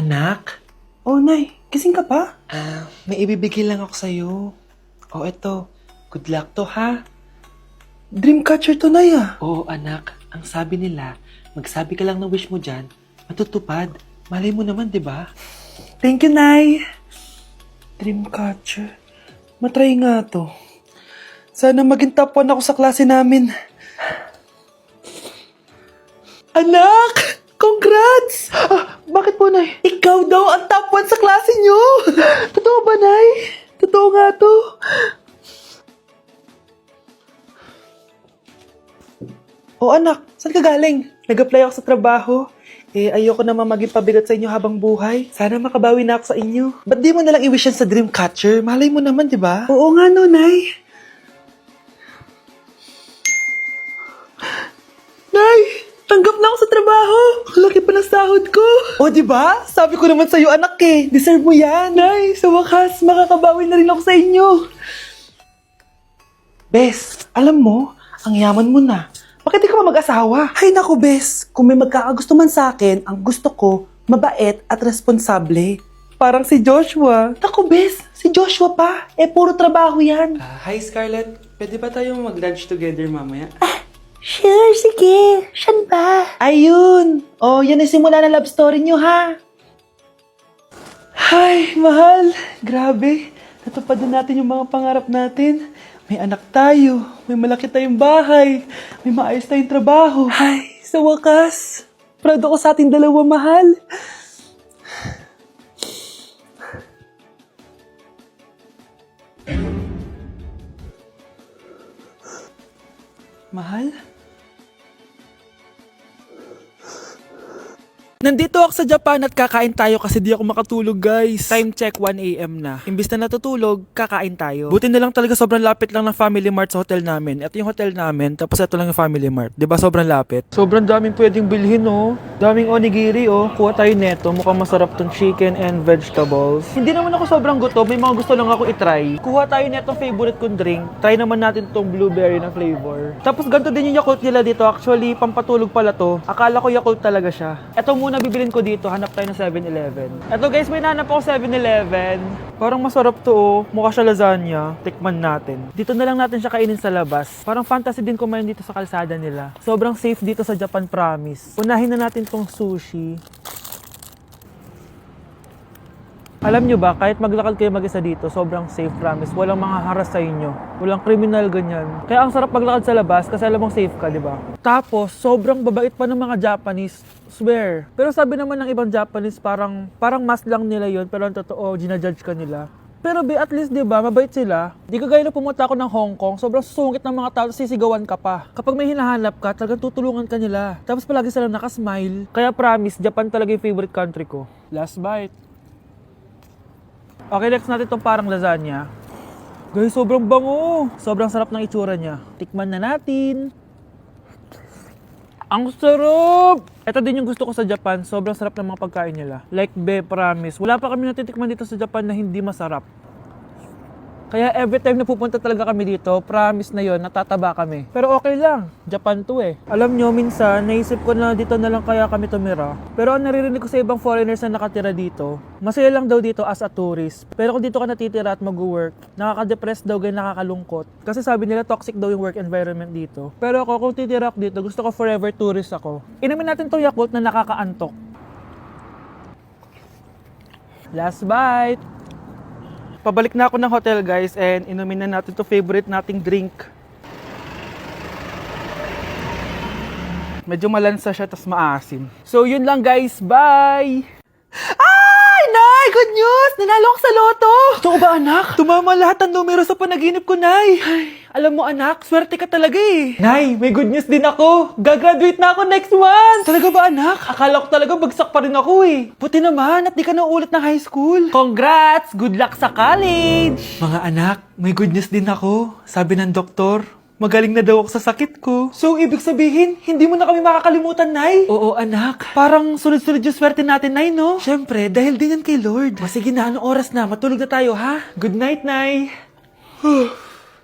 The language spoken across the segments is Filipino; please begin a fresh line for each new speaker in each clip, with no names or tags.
Anak?
Oh, Nay, gising ka pa?
May ibibigay lang ako sa'yo. Oh, eto. Good luck to, ha?
Dreamcatcher to, Nay, ah.
Oo, anak. Ang sabi nila, magsabi ka lang ng wish mo dyan, matutupad. Malay mo naman, di ba?
Thank you, Nay. Dreamcatcher. Matry nga to. Sana maging top 1 ako sa klase namin. Anak! Congrats! Bakit po, Nay? Ikaw daw ang top 1 sa klase nyo! Totoo ba, Nay? Totoo nga to. Oh, anak, saan ka galing? Nag-apply ako sa trabaho. Ayoko naman maging pabigat sa inyo habang buhay. Sana makabawi na ako sa inyo. Ba't di mo nalang i-wish yan sa Dreamcatcher? Malay mo naman, di ba? Oo nga, no, Nay. Nay! Tanggap na ako sa trabaho! Ang laki pa ng sahod ko! O, di ba? Sabi ko naman sa'yo, anak eh. Deserve mo yan. Nay, sa wakas, makakabawi na rin ako sa inyo. Bes, alam mo, ang yaman mo na. Bakit di ka pa mag-asawa? Ay naku, Bes. Kung may magkakagusto man sa akin, ang gusto ko, mabait at responsable. Parang si Joshua. Naku, Bes. Si Joshua pa. Puro trabaho yan.
Hi, Scarlett. Pwede ba tayong mag-lunch together mamaya?
Sure, sige. Siyan ba? Ayun. Oh, yan ang simula na love story nyo, ha? Ay, mahal. Grabe. Natupad na natin yung mga pangarap natin. May anak tayo, may malaki tayong bahay, may maayos tayong trabaho. Ay, sa wakas, proud ako sa ating dalawa, mahal. Mahal? Nandito ako sa Japan at kakain tayo kasi di ako makatulog, guys. Time check 1 AM na. Imbis na natutulog, kakain tayo. Buti na lang talaga sobrang lapit lang ng Family Mart sa hotel namin. Ito yung hotel namin, tapos ito lang yung Family Mart. Diba sobrang lapit? Sobrang daming pwedeng bilhin, oh. Daming onigiri, oh. Kuha tayo neto. Mukhang masarap tong chicken and vegetables. Hindi naman ako sobrang gutom. May mga gusto lang ako itry. Kuha tayo netong favorite kong drink. Try naman natin tong blueberry na flavor. Tapos ganito din yung Yakult nila dito. Actually, pampatulog pala to. Akala ko Yakult talaga siya. Ito muna bibilin ko dito, hanap tayo ng 7-Eleven. Eto guys, may nahanap ako 7-Eleven. Parang masarap to, oh. Mukha siya lasagna. Tikman natin. Dito na lang natin siya kainin sa labas. Parang fantasy din kumain dito sa kalsada nila. Sobrang safe dito sa Japan, promise. Unahin na natin tong sushi. Alam nyo ba, kahit maglakad kayo mag-isa dito, sobrang safe, promise. Walang mga haras sa inyo. Walang kriminal, ganyan. Kaya ang sarap maglakad sa labas kasi alam mong safe ka, di ba? Tapos, sobrang babait pa ng mga Japanese. Swear. Pero sabi naman ng ibang Japanese, parang mas lang nila yon, pero ang totoo, ginajudge ka nila. Pero at least, di ba, mabait sila. Di ka gaya na pumunta ako ng Hong Kong, sobrang susungit ng mga tao, sisigawan ka pa. Kapag may hinahanap ka, talagang tutulungan ka nila. Tapos palagi sila nakasmile. Kaya promise, Japan talaga yung favorite country ko. Last bite. Okay, next natin itong parang lasagna. Guys, sobrang bango. Sobrang sarap ng itsura niya. Tikman na natin. Ang sarap! Ito din yung gusto ko sa Japan. Sobrang sarap ng mga pagkain nila. Like, promise. Wala pa kami natitikman dito sa Japan na hindi masarap. Kaya every time na pupunta talaga kami dito, promise na yon, natataba kami. Pero okay lang, Japan to eh. Alam nyo, minsan, naisip ko na dito na lang kaya kami tumira. Pero ang naririnig ko sa ibang foreigners na nakatira dito, masaya lang daw dito as a tourist. Pero kung dito ka natitira at mag-work, nakaka-depress daw, ganyan nakakalungkot. Kasi sabi nila toxic daw yung work environment dito. Pero ako, kung titira ako dito, gusto ko forever tourist ako. Inumin natin to Yakult na nakakaantok. Last bite! Pabalik na ako ng hotel, guys, and inumin na natin to favorite nating drink. Medyo malansa siya, tas maasim. So, yun lang, guys. Bye! Ay, Nay! Good news! Nanalo ako sa loto! Totoo ba, anak? Tumama lahat ng numero sa panaginip ko, Nay. Ay, alam mo, anak, swerte ka talaga eh. Nay, may good news din ako. Gagraduate na ako next month. Talaga ba, anak? Akala ko talaga bagsak pa rin ako eh. Buti naman at di ka na ulit ng high school. Congrats! Good luck sa college! Mga anak, may good news din ako. Sabi ng doktor, magaling na daw ako sa sakit ko. So, ibig sabihin, hindi mo na kami makakalimutan, Nay? Oo, anak. Parang sunod-sunod yung swerte natin, Nay, no? Siyempre, dahil din yan kay Lord. O sige na, anong oras na? Matulog na tayo, ha? Good night, Nay.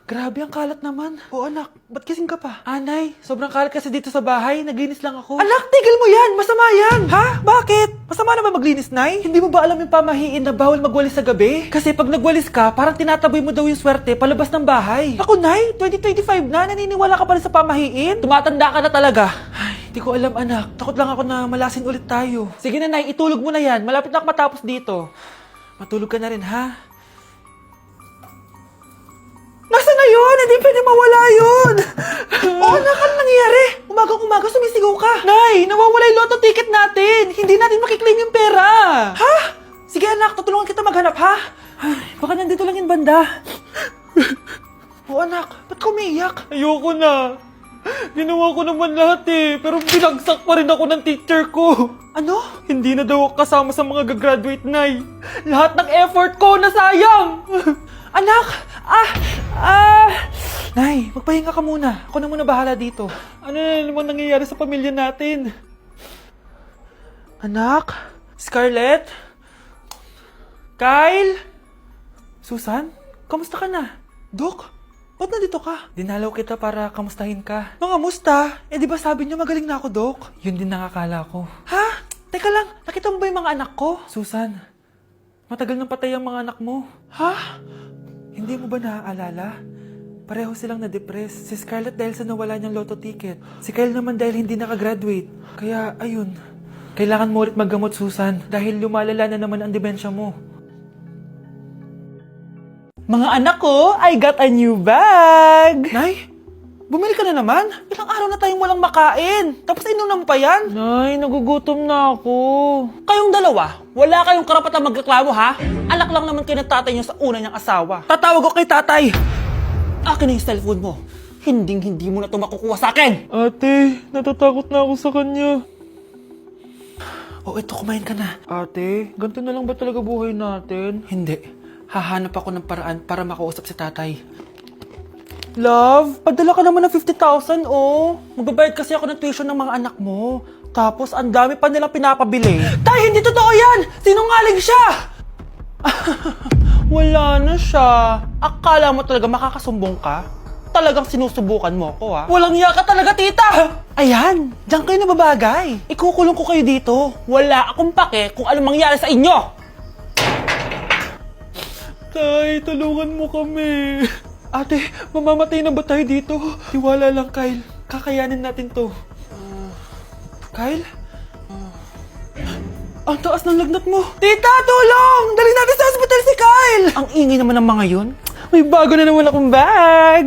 Grabe, ang kalat naman. O anak, ba't kising ka pa? Anay, sobrang kalat kasi dito sa bahay. Naglinis lang ako. Anak, tigil mo yan! Masama yan! Ha? Bakit? Masama na ba maglinis, Nay? Hindi mo ba alam yung pamahiin na bawal magwalis sa gabi? Kasi pag nagwalis ka, parang tinataboy mo daw yung swerte palabas ng bahay. Ako, Nay, 2025 na, naniniwala ka pa rin sa pamahiin? Tumatanda ka na talaga. Ay, hindi ko alam, anak. Takot lang ako na malasin ulit tayo. Sige na, Nay, itulog mo na yan. Malapit na ako matapos dito. Matulog ka na rin, ha? Nasa na yun? Hindi pwede mawala yun! Oo, anak, ano nangyayari? Umagang-umaga sumisigaw ka. Nay, nawawala yung lotto ticket natin. Hindi natin makiklaim yung pera. Ha? Sige anak, tutulungan kita maghanap, ha? Ay, baka nandito lang yung banda. Oo anak, ba't ka umiiyak? Ayoko na. Ginawa ko naman lahat pero binagsak pa rin ako ng teacher ko. Ano? Hindi na daw ako kasama sa mga gagraduate, Nay. Lahat ng effort ko nasayang. Anak! Nay, magpahinga ka muna. Ako na muna bahala dito. Ano na naman nangyayari sa pamilya natin? Anak? Scarlett? Kyle? Susan? Kamusta ka na? Dok? Ba't nandito ka? Dinalaw kita para kamustahin ka. Mga musta? Eh di ba sabi niyo magaling na ako, Dok? Yun din nakakala ko. Ha? Teka lang, nakita mo ba yung mga anak ko? Susan, matagal nang patay ang mga anak mo. Ha? Hindi mo ba naaalala? Pareho silang na-depress. Si Scarlett dahil sa nawala niyang lotto ticket. Si Kyle naman dahil hindi nakagraduate. Kaya, ayun. Kailangan mo ulit maggamot, Susan. Dahil lumalala na naman ang demensya mo. Mga anak ko, I got a new bag! Nay, bumili ka na naman? Ilang araw na tayong walang makain. Tapos inunan mo pa yan? Nay, nagugutom na ako. Kayong dalawa, wala kayong karapatang magreklamo, ha? Anak lang naman kayo ng tatay niyo sa una niyang asawa. Tatawag ko kay tatay. Akin na yung cellphone mo. Hindi mo na ito makukuha sa akin. Ate, natatakot na ako sa kanya. Ito, kumain ka na. Ate, ganito na lang ba talaga buhay natin? Hindi. Hahanap ako ng paraan para makausap si tatay. Love, padala ka naman ng 50,000, oh. Magbabayad kasi ako ng tuition ng mga anak mo. Tapos, ang dami pa nilang pinapabili. Tay, hindi totoo yan! Sinungaling siya! Wala na siya. Akala mo talaga makakasumbong ka? Talagang sinusubukan mo ko, ha? Walang iya ka talaga, tita! Ayan, diyan kayo nababagay. Ikukulong ko kayo dito. Wala akong pake kung anong mangyari sa inyo. Tay, tulungan mo kami. Ate, mamamatay na ba tayo dito? Tiwala lang, Kyle. Kakayanin natin to. Kyle? Ang taas ng lagnat mo. Tita, tulong! Dali natin sa hospital si Kyle! Ang ingay naman ng mga yun. May bago na naman akong bag.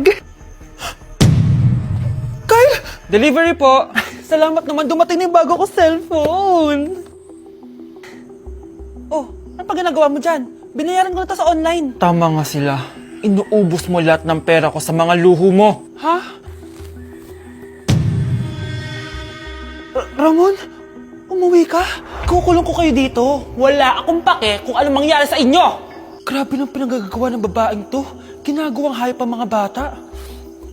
Kyle! Delivery po. Salamat naman, dumating na yung bago ko cellphone. Oh, ano pa ginagawa mo dyan? Binayaran ko na to sa online. Tama nga sila. Inuubos mo lahat ng pera ko sa mga luho mo. Ha? Ramon? Umuwi ka? Kukulong ko kayo dito. Wala akong pake kung anong mangyari sa inyo. Grabe nang pinagagawa ng babaeng to. Ginagawang hayop ang mga bata.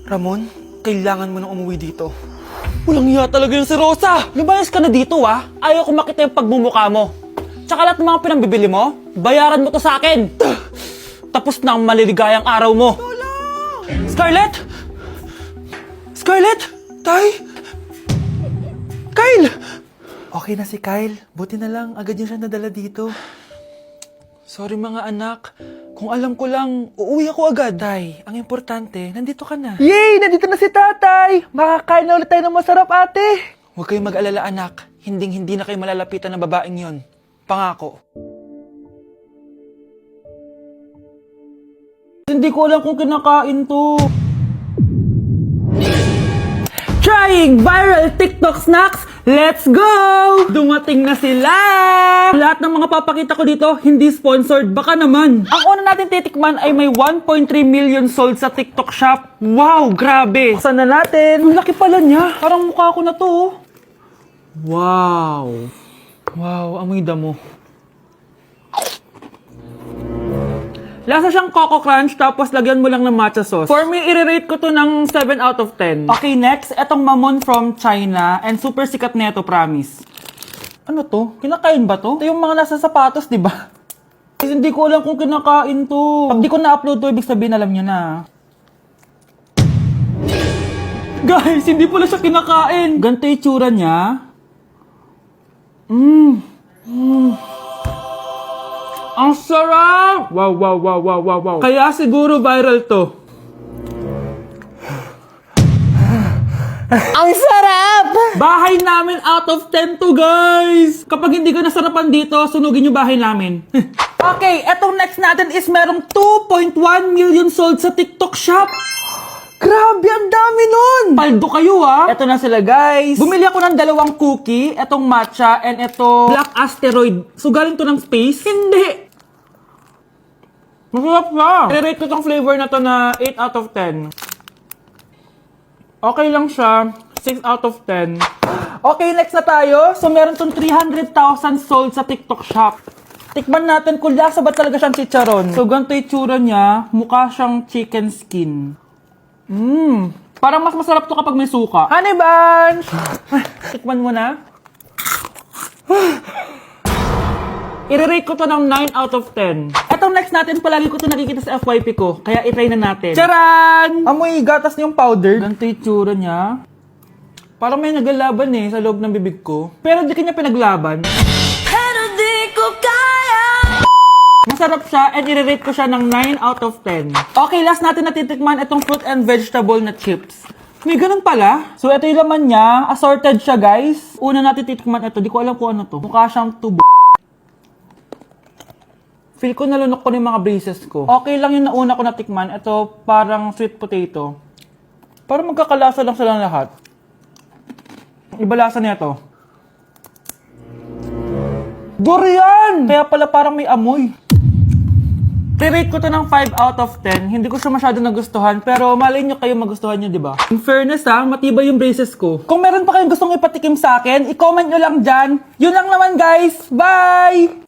Ramon, kailangan mo nang umuwi dito. Walang iya talaga yung si Rosa. Lumayas ka na dito, ha? Ayaw ko makita yung pagmumukha mo. Tsaka lahat ng mga pinambibili mo, bayaran mo to sa akin. Tapos na ang maliligayang araw mo. Scarlett! Scarlett! Tay! Kyle! Okay na si Kyle. Buti na lang, agad niya siya nadala dito. Sorry mga anak. Kung alam ko lang, uuwi ako agad. Tay, ang importante, nandito ka na. Yay! Nandito na si tatay! Makakain na ulit tayo ng masarap, ate! Huwag kayong mag-alala, anak. Hindi na kayo malalapitan ng babaeng yon. Pangako. Hindi ko alam kung kinakain to. Trying viral TikTok snacks! Let's go! Dumating na sila! Lahat ng mga papakita ko dito, hindi sponsored. Baka naman. Ang una natin titikman ay may 1.3 million sold sa TikTok shop. Wow, grabe! Buksan na natin. Ang laki pala niya. Parang mukha ko na to. Oh. Wow. Wow, amoy damo. Lasa siyang Coco Crunch, tapos lagyan mo lang ng matcha sauce. For me, i-rate ko to ng 7 out of 10. Okay, next, etong Mamon from China, and super sikat neto, promise. Ano to? Kinakain ba to? Ito yung mga nasa sapatos, di ba? Kasi hindi ko alam kung kinakain to. Pag di ko na-upload to, ibig sabihin alam nyo na. Guys, hindi pala siya kinakain. Ganito yung tsura niya. Ang sarap! Wow. Kaya siguro viral to.
Ang sarap!
Bahay namin out of 10 to, guys! Kapag hindi ka nasarapan dito, sunugin yung bahay namin. Okay, etong next natin is merong 2.1 million sold sa TikTok shop. Grabe, ang dami nun! Paldo kayo, ha? Eto na sila, guys. Bumili ako ng 2 cookie, etong matcha, and eto black asteroid. So, galing to ng space? Hindi! Masarap siya. I-rate ko tong flavor na to na 8 out of 10. Okay lang siya. 6 out of 10. Okay, next na tayo. So, meron tong 300,000 sold sa TikTok shop. Tikman natin kung lasa ba talaga siyang chicharon. So, ganito yung tsura niya. Mukha siyang chicken skin. Parang mas masarap to kapag may suka. Honey Bunch! Tikman mo na. I-rate ko to ng 9 out of 10. Etong next natin, palagi ko to nakikita sa FYP ko. Kaya i-try na natin. Charan! Amoy gatas niyong powder. Ganito yung tsura niya. Parang may naglalaban sa loob ng bibig ko. Pero di kanya pinaglaban.
Pero di ko kaya!
Masarap siya and i-rate ko siya ng 9 out of 10. Okay, last natin natitikman itong fruit and vegetable na chips. May ganun pala. So, ito yung laman niya. Assorted siya, guys. Una natin titikman ito. Di ko alam kung ano to. Mukha siyang tubo. Feel ko nalunok ko na yung mga braces ko. Okay lang yung nauna ko natikman. Ito parang sweet potato. Parang magkakalasa lang silang lahat. Iba lasa niya to. Durian! Kaya pala parang may amoy. I-rate ko to ng 5 out of 10. Hindi ko siya masyado nagustuhan, pero malay nyo kayo magustuhan nyo, di ba? In fairness matibay yung braces ko. Kung meron pa kayong gustong ipatikim sa akin, i-comment nyo lang dyan. Yun lang naman, guys. Bye!